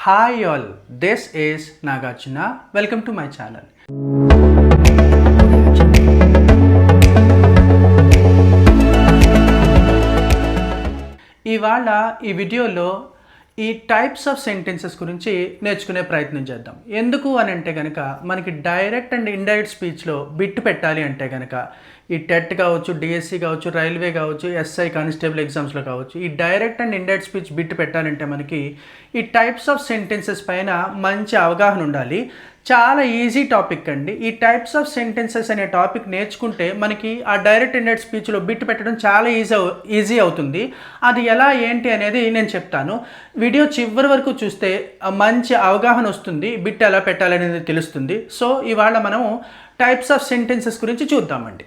Hi all, this is Nagarjuna. Welcome to my channel. ఇవాళ ఈ వీడియోలో ఈ టైప్స్ ఆఫ్ సెంటెన్సెస్ గురించి నేర్చుకునే ప్రయత్నం చేద్దాం. ఎందుకు అని అంటే కనుక మనకి డైరెక్ట్ అండ్ ఇండైరెక్ట్ స్పీచ్లో బిట్ పెట్టాలి అంటే కనుక ఈ టెట్ కావచ్చు, డిఎస్సి కావచ్చు, రైల్వే కావచ్చు, ఎస్ఐ కానిస్టేబుల్ ఎగ్జామ్స్లో కావచ్చు, ఈ direct and indirect speech bit పెట్టాలంటే మనకి ఈ టైప్స్ ఆఫ్ సెంటెన్సెస్ పైన మంచి అవగాహన ఉండాలి. చాలా ఈజీ టాపిక్ అండి. ఈ టైప్స్ ఆఫ్ సెంటెన్సెస్ అనే టాపిక్ నేర్చుకుంటే మనకి ఆ డైరెక్ట్ ఇండైరెక్ట్ స్పీచ్లో బిట్ పెట్టడం చాలా ఈజీ అవుతుంది. అది ఎలా ఏంటి అనేది నేను చెప్తాను. వీడియో చివరి వరకు చూస్తే మంచి అవగాహన వస్తుంది, బిట్ ఎలా పెట్టాలనేది తెలుస్తుంది. సో ఇవాళ మనము టైప్స్ ఆఫ్ సెంటెన్సెస్ గురించి చూద్దామండి.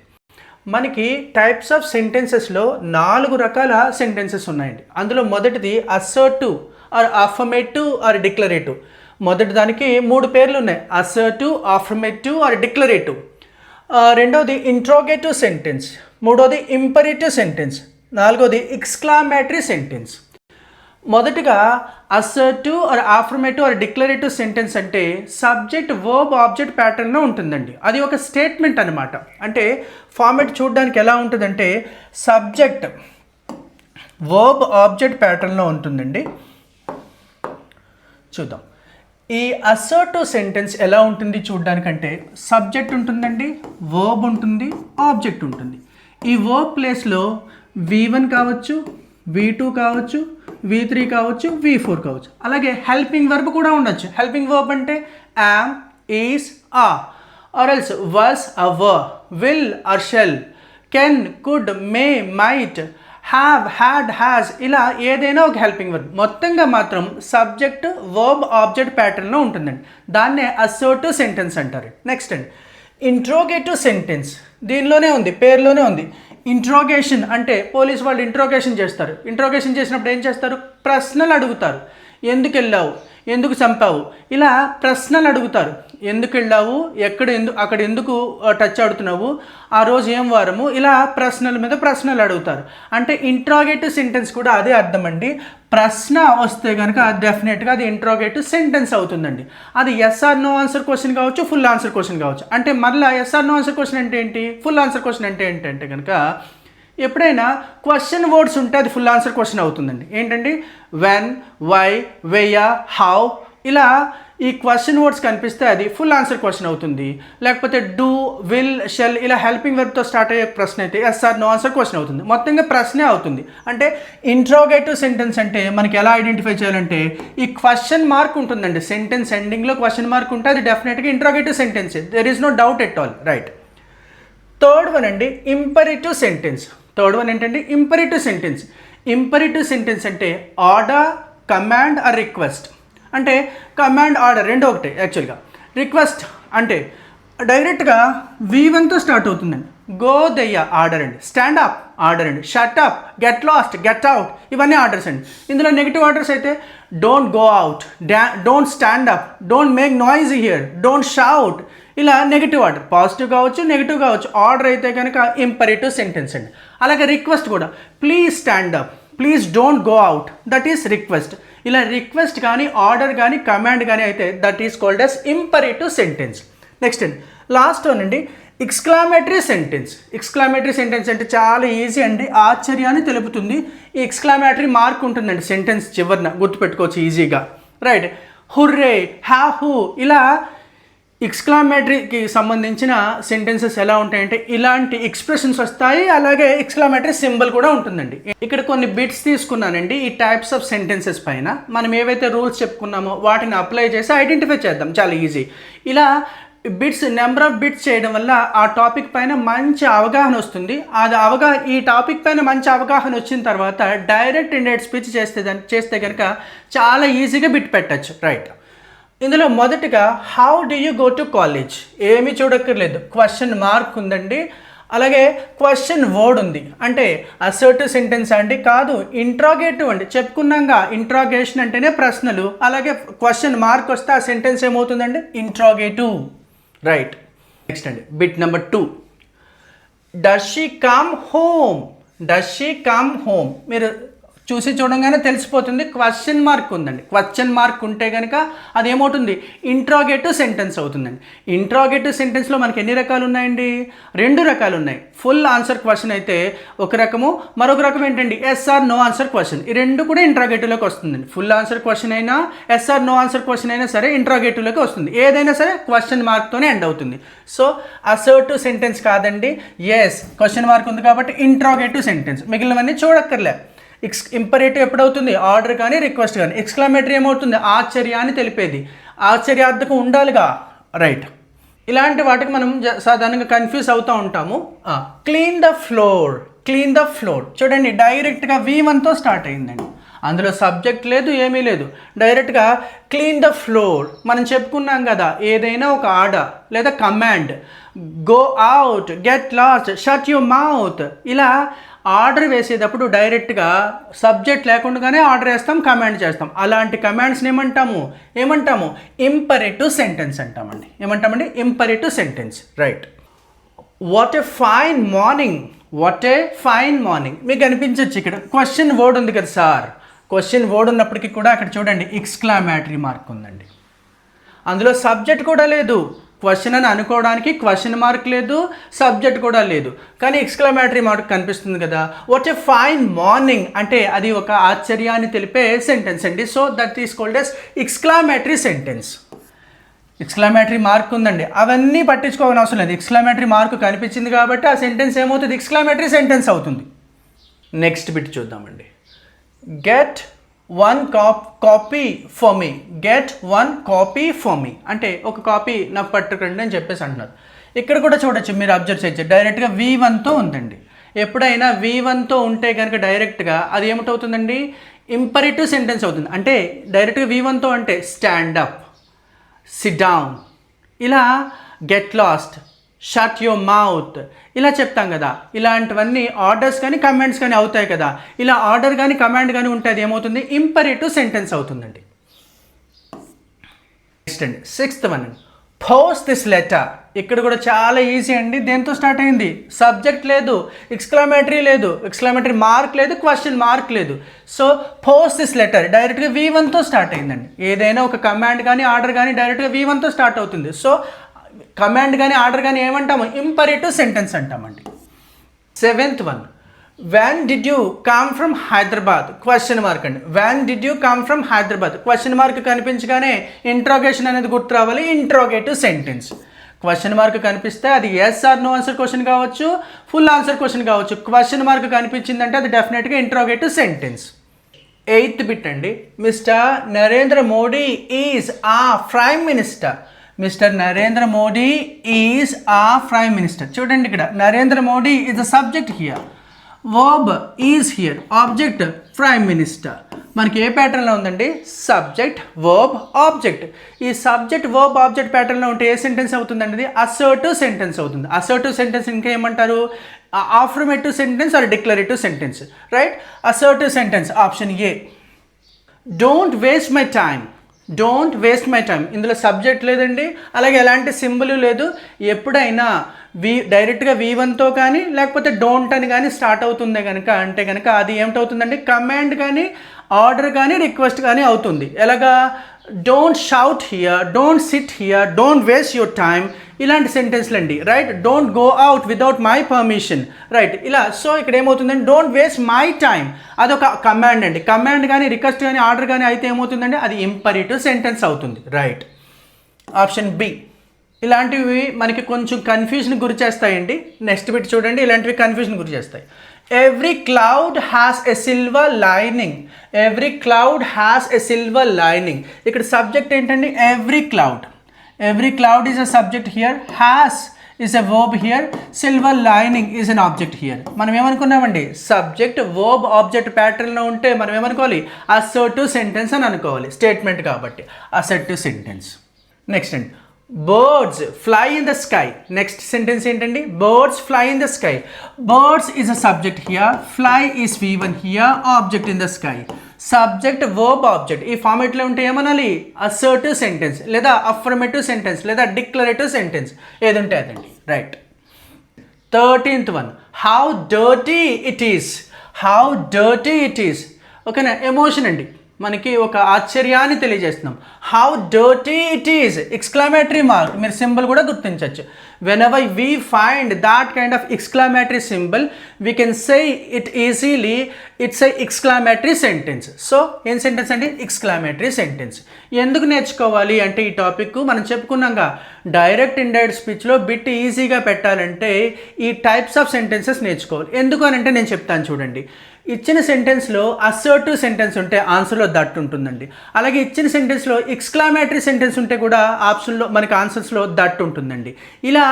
మనకి టైప్స్ ఆఫ్ సెంటెన్సెస్లో 4 రకాల సెంటెన్సెస్ ఉన్నాయండి. అందులో మొదటిది assertive or affirmative or declarative. మొదటి దానికి 3 పేర్లు ఉన్నాయి: అసర్టివ్, అఫర్మేటివ్ ఆర్ డిక్లరేటివ్. రెండవది ఇంట్రోగేటివ్ సెంటెన్స్, మూడవది ఇంపరేటివ్ సెంటెన్స్, నాలుగవది ఎక్స్క్లామేటరీ సెంటెన్స్. మొదటిగా assertive or affirmative or declarative sentence అంటే సబ్జెక్ట్ వర్బ్ ఆబ్జెక్ట్ ప్యాటర్న్లో ఉంటుందండి. అది ఒక స్టేట్మెంట్ అనమాట. అంటే ఫార్మేట్ చూడడానికి ఎలా ఉంటుందంటే సబ్జెక్ట్ వర్బ్ ఆబ్జెక్ట్ ప్యాటర్న్లో ఉంటుందండి. చూద్దాం. ఈ అసర్టివ్ సెంటెన్స్ ఎలా ఉంటుంది చూడడానికంటే సబ్జెక్ట్ ఉంటుందండి, వర్బ్ ఉంటుంది, ఆబ్జెక్ట్ ఉంటుంది. ఈ వర్బ్ ప్లేస్లో V1 కావచ్చు, V2 కావచ్చు, V3 కావచ్చు, V4 కావచ్చు. అలాగే హెల్పింగ్ వర్బ్ కూడా ఉండొచ్చు. హెల్పింగ్ వర్బ్ అంటే am, is, are, or else was, were, will or shall, can, could, may, might, have, had, has, ఇలా ఏదైనా ఒక హెల్పింగ్ వర్బ్. మొత్తంగా మాత్రం సబ్జెక్ట్ వర్బ్ ఆబ్జెక్ట్ ప్యాటర్న్లో ఉంటుందండి. దాన్నే అసర్టివ్ సెంటెన్స్ అంటారు. నెక్స్ట్ అండి ఇంట్రోగేటివ్ సెంటెన్స్. దీనిలోనే ఉంది, పేరులోనే ఉంది. ఇంట్రోగేషన్ అంటే పోలీస్ వాళ్ళు ఇంట్రోగేషన్ చేస్తారు. ఇంట్రోగేషన్ చేసినప్పుడు ఏం చేస్తారు? ప్రశ్నలు అడుగుతారు. ఎందుకు వెళ్ళావు, ఎందుకు చంపావు, ఇలా ప్రశ్నలు అడుగుతారు. ఎందుకు వెళ్ళావు, అక్కడ ఎందుకు టచ్ ఆడుతున్నావు, ఆ రోజు ఏం వారము, ఇలా ప్రశ్నల మీద ప్రశ్నలు అడుగుతారు. అంటే ఇంట్రోగేటివ్ సెంటెన్స్ కూడా అదే అర్థం అండి. ప్రశ్న వస్తే కనుక డెఫినెట్గా అది ఇంట్రోగేటివ్ సెంటెన్స్ అవుతుందండి. అది yes or no answer question కావచ్చు, ఫుల్ ఆన్సర్ క్వశ్చన్ కావచ్చు. అంటే మళ్ళీ yes or no answer question అంటే ఏంటి, ఫుల్ ఆన్సర్ క్వశ్చన్ అంటే ఏంటంటే కనుక ఎప్పుడైనా క్వశ్చన్ వర్డ్స్ ఉంటే అది ఫుల్ ఆన్సర్ క్వశ్చన్ అవుతుందండి. ఏంటండి వెన్, వై, వెయ్య, హౌ, ఇలా ఈ క్వశ్చన్ వర్డ్స్ కనిపిస్తే అది ఫుల్ ఆన్సర్ క్వశ్చన్ అవుతుంది. లేకపోతే డూ, విల్, షెల్ ఇలా హెల్పింగ్ వర్బ్తో స్టార్ట్ అయ్యే ప్రశ్న అయితే yes or no answer question అవుతుంది. మొత్తంగా ప్రశ్నే అవుతుంది. అంటే ఇంట్రోగేటివ్ సెంటెన్స్ అంటే మనకి ఎలా ఐడెంటిఫై చేయాలంటే ఈ క్వశ్చన్ మార్క్ ఉంటుందండి. సెంటెన్స్ ఎండింగ్లో క్వశ్చన్ మార్క్ ఉంటే అది డెఫినెట్గా interrogative sentence. There is no doubt at all, right. Third one అండి ఇంపరేటివ్ సెంటెన్స్. థర్డ్ వన్ ఏంటంటే ఇంపరేటివ్ సెంటెన్స్. ఇంపరేటివ్ సెంటెన్స్ అంటే ఆర్డర్, కమాండ్ ఆర్ రిక్వెస్ట్. అంటే కమాండ్, ఆర్డర్ రెండు ఒకటే యాక్చువల్గా. రిక్వెస్ట్ అంటే డైరెక్ట్గా V1తో స్టార్ట్ అవుతుందండి. గో దయ్య ఆర్డర్ అండి, స్టాండ్ అప్ ఆర్డర్ అండి, shut up, get lost, get out, ఇవన్నీ ఆర్డర్స్ అండి. ఇందులో నెగిటివ్ ఆర్డర్స్ అయితే don't go out, don't stand up, don't make noise here, don't shout, ఇలా నెగిటివ్ ఆర్డర్. పాజిటివ్ కావచ్చు, negative కావచ్చు. Order అయితే కనుక ఇంపరేటివ్ సెంటెన్స్ అండి. అలాగే రిక్వెస్ట్ కూడా please stand up, please don't go out, that is request. ఇలా రిక్వెస్ట్ కానీ, ఆర్డర్ కానీ, కమాండ్ కానీ అయితే that is called as imperative sentence. Next అండి లాస్ట్ వన్ అండి ఎక్స్క్లామేటరీ సెంటెన్స్. ఎక్స్క్లామేటరీ సెంటెన్స్ అంటే చాలా ఈజీ అండి, ఆశ్చర్యాన్ని తెలుపుతుంది. ఈ ఎక్స్క్లామేటరీ మార్క్ ఉంటుందండి సెంటెన్స్ చివరిన, గుర్తుపెట్టుకోవచ్చు ఈజీగా, రైట్. హుర్రే, హ్యాహూ, ఇలా ఎక్స్క్లామేటరీకి సంబంధించిన సెంటెన్సెస్ ఎలా ఉంటాయంటే ఇలాంటి ఎక్స్ప్రెషన్స్ వస్తాయి. అలాగే ఎక్స్క్లామేటరీ సింబల్ కూడా ఉంటుందండి. ఇక్కడ కొన్ని బిట్స్ తీసుకున్నానండి ఈ టైప్స్ ఆఫ్ సెంటెన్సెస్ పైన. మనం ఏవైతే రూల్స్ చెప్పుకున్నామో వాటిని అప్లై చేసి ఐడెంటిఫై చేద్దాం, చాలా ఈజీ. ఇలా బిట్స్, నెంబర్ ఆఫ్ బిట్స్ చేయడం వల్ల ఆ టాపిక్ పైన మంచి అవగాహన వస్తుంది. ఈ టాపిక్ పైన మంచి అవగాహన వచ్చిన తర్వాత డైరెక్ట్ ఇండైరెక్ట్ స్పీచ్ చేస్తే కనుక చాలా ఈజీగా బిట్ పెట్టచ్చు, రైట్. ఇందులో మొదటిగా how do you go to college, ఏమీ చూడక్కర్లేదు, క్వశ్చన్ మార్క్ ఉందండి. అలాగే క్వశ్చన్ వర్డ్ ఉంది. అంటే అసర్టివ్ సెంటెన్స్ అండి కాదు, ఇంట్రాగేటివ్ అండి. చెప్పుకున్నాగా ఇంట్రాగేషన్ అంటేనే ప్రశ్నలు. అలాగే క్వశ్చన్ మార్క్ వస్తే ఆ సెంటెన్స్ ఏమవుతుందండి, ఇంట్రాగేటివ్, రైట్. నెక్స్ట్ అండి bit number 2, does she come home. Does she come home మీరు చూసి చూడంగానే తెలిసిపోతుంది క్వశ్చన్ మార్క్ ఉందండి. క్వశ్చన్ మార్క్ ఉంటే కనుక అది ఏమవుతుంది, ఇంట్రాగేటివ్ సెంటెన్స్ అవుతుందండి. ఇంట్రాగేటివ్ సెంటెన్స్లో మనకి ఎన్ని రకాలు ఉన్నాయండి, 2 రకాలు ఉన్నాయి. ఫుల్ ఆన్సర్ క్వశ్చన్ అయితే ఒక రకము, మరొక రకం ఏంటండి yes or no answer question. ఈ 2 కూడా ఇంట్రాగేటివ్లోకి వస్తుందండి. ఫుల్ ఆన్సర్ క్వశ్చన్ అయినా yes or no answer question అయినా సరే ఇంట్రాగేటివ్లోకి వస్తుంది. ఏదైనా సరే క్వశ్చన్ మార్క్తోనే ఎండ్ అవుతుంది. సో అసర్టివ్ సెంటెన్స్ కాదండి, ఎస్ క్వశ్చన్ మార్క్ ఉంది కాబట్టి ఇంట్రాగేటివ్ సెంటెన్స్. మిగిలినవన్నీ చూడక్కర్లే. ఇంపరేటివ్ ఎప్పుడవుతుంది, ఆర్డర్ కానీ రిక్వెస్ట్ కానీ. ఎక్స్క్లమేటరీ ఏమవుతుంది, ఆశ్చర్యాన్ని తెలిపేది. ఆశ్చర్యార్థకం ఉండాలిగా, రైట్. ఇలాంటి వాటికి మనం సాధారణంగా కన్ఫ్యూజ్ అవుతూ ఉంటాము. Clean the floor, clean the floor చూడండి, డైరెక్ట్గా V1తో స్టార్ట్ అయిందండి. అందులో సబ్జెక్ట్ లేదు, ఏమీ లేదు. డైరెక్ట్గా క్లీన్ ద ఫ్లోర్. మనం చెప్పుకున్నాం కదా, ఏదైనా ఒక ఆర్డర్ లేదా command, go out, get lost, shut your mouth, ఇలా ఆర్డర్ వేసేటప్పుడు డైరెక్ట్గా సబ్జెక్ట్ లేకుండానే ఆర్డర్ వేస్తాం, కమాండ్ చేస్తాం. అలాంటి కమాండ్స్ని ఏమంటాము ఇంపరేటివ్ సెంటెన్స్ అంటామండి. ఏమంటామండి, imperative sentence, right. What a fine morning, what a fine morning. మీకు అనిపించవచ్చు ఇక్కడ క్వశ్చన్ వర్డ్ ఉంది కదా సార్, క్వశ్చన్ వర్డ్ ఉన్నప్పటికీ కూడా అక్కడ చూడండి ఎక్స్క్లమేటరీ మార్క్ ఉందండి. అందులో సబ్జెక్ట్ కూడా లేదు. క్వశ్చన్ అని అనుకోవడానికి క్వశ్చన్ మార్క్ లేదు, సబ్జెక్ట్ కూడా లేదు, కానీ ఎక్స్క్లమేటరీ మార్క్ కనిపిస్తుంది కదా. వాట్ ఏ ఫైన్ మార్నింగ్ అంటే అది ఒక ఆశ్చర్యాన్ని తెలిపే సెంటెన్స్ అండి. So that is called as exclamatory sentence. Exclamatory mark ఉందండి, అవన్నీ పట్టించుకోవాల్సిన అవసరం లేదు. ఎక్స్క్లమేటరీ మార్క్ కనిపించింది కాబట్టి ఆ సెంటెన్స్ ఏమవుతుంది, ఎక్స్క్లమేటరీ సెంటెన్స్ అవుతుంది. నెక్స్ట్ బిట్ చూద్దామండి. Get 1 copy for me, get 1 copy for me అంటే ఒక కాపీ నాకు పట్టుకురండి అని చెప్పేసి అంటున్నారు. ఇక్కడ కూడా చూడొచ్చు, మీరు అబ్జర్వ్ చేయొచ్చు, డైరెక్ట్గా V1తో ఉందండి. ఎప్పుడైనా V1తో ఉంటే కనుక డైరెక్ట్గా అది ఏమిటవుతుందండి, ఇంపరేటివ్ సెంటెన్స్ అవుతుంది. అంటే డైరెక్ట్గా V1తో అంటే స్టాండ్ అప్, సిట్ డౌన్, ఇలా get lost, shut your mouth, ఇలా చెప్తాం కదా. ఇలాంటివన్నీ ఆర్డర్స్ కానీ కమాండ్స్ కానీ అవుతాయి కదా. ఇలా ఆర్డర్ కానీ కమాండ్ కానీ ఉంటే అది ఏమవుతుంది, ఇంపరేటివ్ సెంటెన్స్ అవుతుందండి. నెక్స్ట్ అండి 6th one, post this letter. ఇక్కడ కూడా చాలా ఈజీ అండి. దేంతో స్టార్ట్ అయింది, సబ్జెక్ట్ లేదు, ఎక్స్క్లమేటరీ లేదు, ఎక్స్క్లమేటరీ మార్క్ లేదు, క్వశ్చన్ మార్క్ లేదు. సో పోస్ట్ దిస్ లెటర్ డైరెక్ట్గా V1తో స్టార్ట్ అయిందండి. ఏదైనా ఒక కమాండ్ కానీ ఆర్డర్ కానీ డైరెక్ట్గా V1తో స్టార్ట్ అవుతుంది. సో కమాండ్ కానీ ఆర్డర్ కానీ ఏమంటాము, ఇంపరేటివ్ సెంటెన్స్ అంటామండి. 7th one, when did you come from Hyderabad, question mark అండి. when did you come from Hyderabad, question mark కనిపించగానే ఇంట్రాగేషన్ అనేది గుర్తు రావాలి, ఇంట్రాగేటివ్ సెంటెన్స్. క్వశ్చన్ మార్క్ కనిపిస్తే అది yes or no answer question కావచ్చు, ఫుల్ ఆన్సర్ క్వశ్చన్ కావచ్చు. క్వశ్చన్ మార్క్ కనిపించిందంటే అది డెఫినెట్గా ఇంట్రాగేటివ్ సెంటెన్స్. 8th బిట్ అండి, mister Narendra Modi is a prime minister. Mister Narendra Modi is a prime minister. చూడండి ఇక్కడ Narendra Modi is the subject here, verb is here, object prime minister. మనకి ఏ ప్యాటర్న్లో ఉందండి, సబ్జెక్ట్ వర్బ్ ఆబ్జెక్ట్. ఈ సబ్జెక్ట్ వర్బ్ ఆబ్జెక్ట్ ప్యాటర్న్లో ఉంటే ఏ సెంటెన్స్ అవుతుందండి, అది అసర్టివ్ సెంటెన్స్ అవుతుంది. అసర్టివ్ సెంటెన్స్ ఇంకా ఏమంటారు, affirmative sentence or declarative sentence, right. Assertive sentence option A. Don't waste my time, don't waste my time. ఇందులో సబ్జెక్ట్ లేదండి, అలాగే ఎలాంటి సింబల్ లేదు. ఎప్పుడైనా డైరెక్ట్గా V1తో కానీ లేకపోతే డోంట్ అని కానీ స్టార్ట్ అవుతుంది కనుక అంటే కనుక అది ఏమిటవుతుందండి, కమాండ్ కానీ ఆర్డర్ కానీ రిక్వెస్ట్ కానీ అవుతుంది. ఎలాగా, don't shout here, don't sit here, don't waste your time, ఇలాంటి సెంటెన్స్లు అండి, right. Don't go out without my permission, right. ఇలా సో ఇక్కడ ఏమవుతుందండి, డోంట్ వేస్ట్ మై టైమ్ అదొక కమాండ్ అండి. కమాండ్ కానీ రిక్వెస్ట్ కానీ ఆర్డర్ కానీ అయితే ఏమవుతుందండి, అది ఇంపరేటివ్ సెంటెన్స్ అవుతుంది, రైట్. Option B. ఇలాంటివి మనకి కొంచెం కన్ఫ్యూజన్ గురి చేస్తాయండి. నెక్స్ట్ బిట్ చూడండి, ఇలాంటివి కన్ఫ్యూజన్ గురి చేస్తాయి. Every cloud has a silver lining, every cloud has a silver lining. ఇక్కడ సబ్జెక్ట్ ఏంటండి, every cloud. Every cloud is a subject here, has is a verb here, silver lining is an object here. మనం ఏమనుకున్నామండి, subject verb object ప్యాటర్న్లో ఉంటే మనం ఏమనుకోవాలి, assertive sentence అని అనుకోవాలి, statement కాబట్టి అసర్టివ్ సెంటెన్స్. నెక్స్ట్ అండి, birds fly in the sky. Next sentence ఏంటండి, birds fly in the sky. Birds is a subject here, fly is V1 here, object in the sky. Subject verb object ఈ ఫార్మేట్లో ఉంటే ఏమనాలి, assertive sentence లేదా affirmative sentence లేదా declarative sentence, ఏది ఉంటే అదండి, right. 13th one, how dirty it is, how dirty it is. ఓకేనా. ఎమోషన్ అండి, మనకి ఒక ఆశ్చర్యాన్ని తెలియజేస్తున్నాం. How dirty it is, exclamatory mark, మీరు సింబల్ కూడా గుర్తించవచ్చు. whenever we find that kind of exclamatory symbol we can say it easily, it's a exclamatory sentence. So ఏం సెంటెన్స్ అండి, ఎక్స్క్లమేటరీ సెంటెన్స్. ఎందుకు నేర్చుకోవాలి అంటే ఈ టాపిక్ మనం చెప్పుకున్నాగా, డైరెక్ట్ ఇండైరెక్ట్ స్పీచ్లో బిట్ ఈజీగా పెట్టాలంటే ఈ టైప్స్ ఆఫ్ సెంటెన్సెస్ నేర్చుకోవాలి. ఎందుకు అని అంటే నేను చెప్తాను చూడండి. ఇచ్చిన సెంటెన్స్లో అసర్టివ్ సెంటెన్స్ ఉంటే ఆన్సర్లో దట్ ఉంటుందండి. అలాగే ఇచ్చిన సెంటెన్స్లో ఎక్స్క్లమేటరీ సెంటెన్స్ ఉంటే కూడా ఆప్షన్లో మనకి ఆన్సర్స్లో దట్ ఉంటుందండి. ఇలా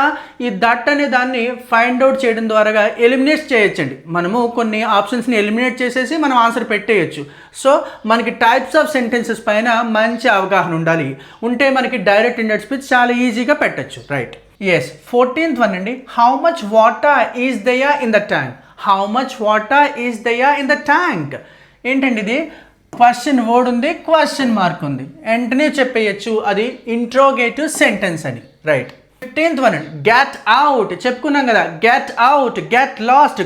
ఈ దట్ అనే దాన్ని ఫైండ్ అవుట్ చేయడం ద్వారా ఎలిమినేట్ చేయొచ్చండి. మనము కొన్ని ఆప్షన్స్ని ఎలిమినేట్ చేసేసి మనం ఆన్సర్ పెట్టేయచ్చు. సో మనకి టైప్స్ ఆఫ్ సెంటెన్సెస్ పైన మంచి అవగాహన ఉండాలి. ఉంటే మనకి డైరెక్ట్ ఇండైరెక్ట్ స్పీచ్ చాలా ఈజీగా పెట్టచ్చు. రైట్. ఎస్. 14th వన్ అండి, హౌ మచ్ వాటర్ ఈజ్ దయా in the tank. How much water is దయా ఇన్ ద ట్యాంక్. ఏంటండి ఇది, క్వశ్చన్ వర్డ్ ఉంది, క్వశ్చన్ మార్క్ ఉంది, వెంటనే చెప్పేయచ్చు అది ఇంట్రోగేటివ్ సెంటెన్స్ అని. రైట్. 15th వన్ అండి, గెట్ అవుట్. చెప్పుకున్నాం కదా, get out, get lost,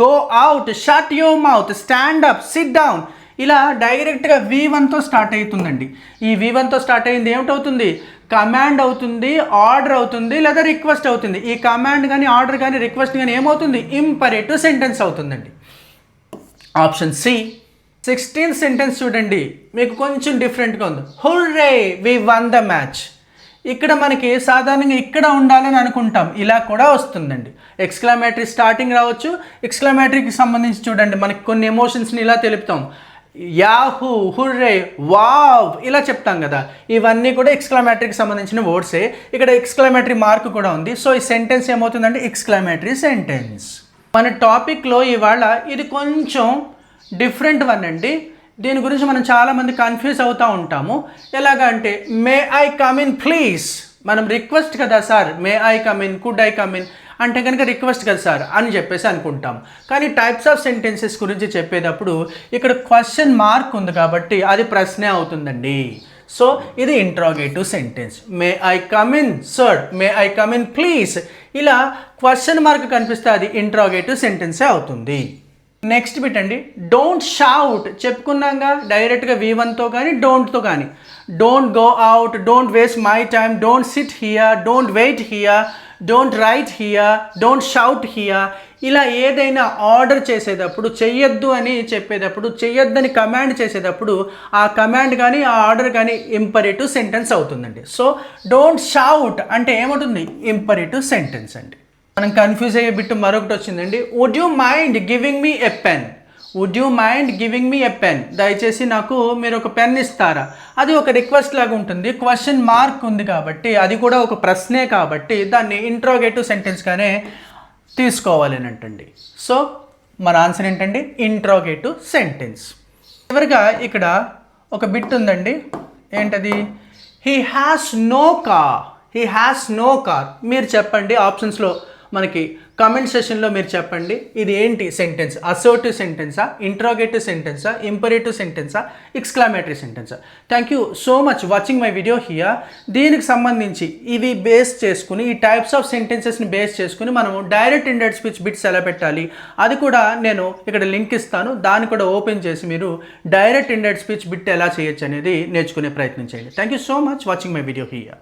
go out, shut your mouth, stand up, SIT down. ఇలా డైరెక్ట్గా V1తో స్టార్ట్ అవుతుందండి. ఈ V1తో స్టార్ట్ అయింది ఏమిటవుతుంది, కమాండ్ అవుతుంది, ఆర్డర్ అవుతుంది, లేదా రిక్వెస్ట్ అవుతుంది. ఈ కమాండ్ కానీ ఆర్డర్ కానీ రిక్వెస్ట్ కానీ ఏమవుతుంది, ఇంపరేటివ్ సెంటెన్స్ అవుతుందండి. Option C. 16th సెంటెన్స్ చూడండి, మీకు కొంచెం డిఫరెంట్గా ఉంది. Hurray we won the match. ఇక్కడ మనకి సాధారణంగా ఇక్కడ ఉండాలని అనుకుంటాం, ఇలా కూడా వస్తుందండి. ఎక్స్క్లమేటరీ స్టార్టింగ్ రావచ్చు. ఎక్స్క్లమేటరీకి సంబంధించి చూడండి, మనకి కొన్ని ఎమోషన్స్ని ఇలా తెలుపుతాం. యాహూ, హుర్రే, వావ్ ఇలా చెప్తాం కదా, ఇవన్నీ కూడా ఎక్స్క్లమేటరీకి సంబంధించిన వర్డ్సే. ఇక్కడ ఎక్స్క్లమేటరీ మార్క్ కూడా ఉంది. సో ఈ సెంటెన్స్ ఏమవుతుందంటే ఎక్స్క్లమేటరీ సెంటెన్స్. మన టాపిక్లో ఇవాళ ఇది కొంచెం డిఫరెంట్ వన్ అండి. దీని గురించి మనం చాలామంది కన్ఫ్యూజ్ అవుతూ ఉంటాము. ఎలాగా అంటే, మే ఐ కమ్ ఇన్ ప్లీజ్. మనం రిక్వెస్ట్ కదా sir, may I come in, could I come in అంటే కనుక రిక్వెస్ట్ కదా సార్ అని చెప్పేసి అనుకుంటాం. కానీ టైప్స్ ఆఫ్ సెంటెన్సెస్ గురించి చెప్పేటప్పుడు ఇక్కడ క్వశ్చన్ మార్క్ ఉంది కాబట్టి అది ప్రశ్నే అవుతుందండి. సో ఇది interrogative sentence. May I come in sir, may I come in please, ఇలా క్వశ్చన్ మార్క్ కనిపిస్తే అది ఇంట్రాగేటివ్ సెంటెన్సే అవుతుంది. నెక్స్ట్ బిట్ అండి, డోంట్ షౌట్. చెప్పుకున్నాగా డైరెక్ట్గా V1తో కానీ డోంట్తో కానీ, don't go out, don't waste my time, don't sit here, don't wait here, don't write here, don't shout here. ఇలా ఏదైనా ఆర్డర్ చేసేటప్పుడు, చెయ్యొద్దు అని చెప్పేటప్పుడు, చెయ్యొద్దని కమాండ్ చేసేటప్పుడు ఆ కమాండ్ కానీ ఆ ఆర్డర్ కానీ ఇంపరేటివ్ సెంటెన్స్ అవుతుందండి. సో డోంట్ షౌట్ అంటే ఏమవుతుంది, ఇంపరేటివ్ సెంటెన్స్ అండి. మనం కన్ఫ్యూజ్ అయ్యే బిట్టు మరొకటి వచ్చిందండి, would you mind giving me a pen. Would you mind giving me a pen, దయచేసి నాకు మీరు ఒక పెన్ ఇస్తారా. అది ఒక రిక్వెస్ట్ లాగా ఉంటుంది, క్వశ్చన్ మార్క్ ఉంది కాబట్టి అది కూడా ఒక ప్రశ్నే కాబట్టి దాన్ని ఇంట్రోగేటివ్ సెంటెన్స్గానే తీసుకోవాలి అని అంటండి. సో మన ఆన్సర్ ఏంటండి, ఇంట్రోగేటివ్ సెంటెన్స్. చివరిగా ఇక్కడ ఒక బిట్ ఉందండి, ఏంటది, he has no car. He has no car. మీరు చెప్పండి, ఆప్షన్స్లో మనకి కామెంట్ సెషన్లో మీరు చెప్పండి, ఇది ఏంటి సెంటెన్స్, అసర్టివ్ సెంటెన్సా, ఇంట్రోగేటివ్ సెంటెన్సా, ఇంపరేటివ్ సెంటెన్సా, ఎక్స్క్లమేటరీ సెంటెన్సా. Thank you so much watching my video here. దీనికి సంబంధించి ఇవి బేస్ చేసుకుని, ఈ టైప్స్ ఆఫ్ సెంటెన్సెస్ని బేస్ చేసుకుని మనము డైరెక్ట్ ఇండైరెక్ట్ స్పీచ్ బిట్స్ ఎలా పెట్టాలి అది కూడా నేను ఇక్కడ లింక్ ఇస్తాను, దాన్ని కూడా ఓపెన్ చేసి మీరు డైరెక్ట్ ఇండైరెక్ట్ స్పీచ్ బిట్ ఎలా చేయొచ్చు అనేది నేర్చుకునే ప్రయత్నం చేయండి. Thank you so much watching my video here.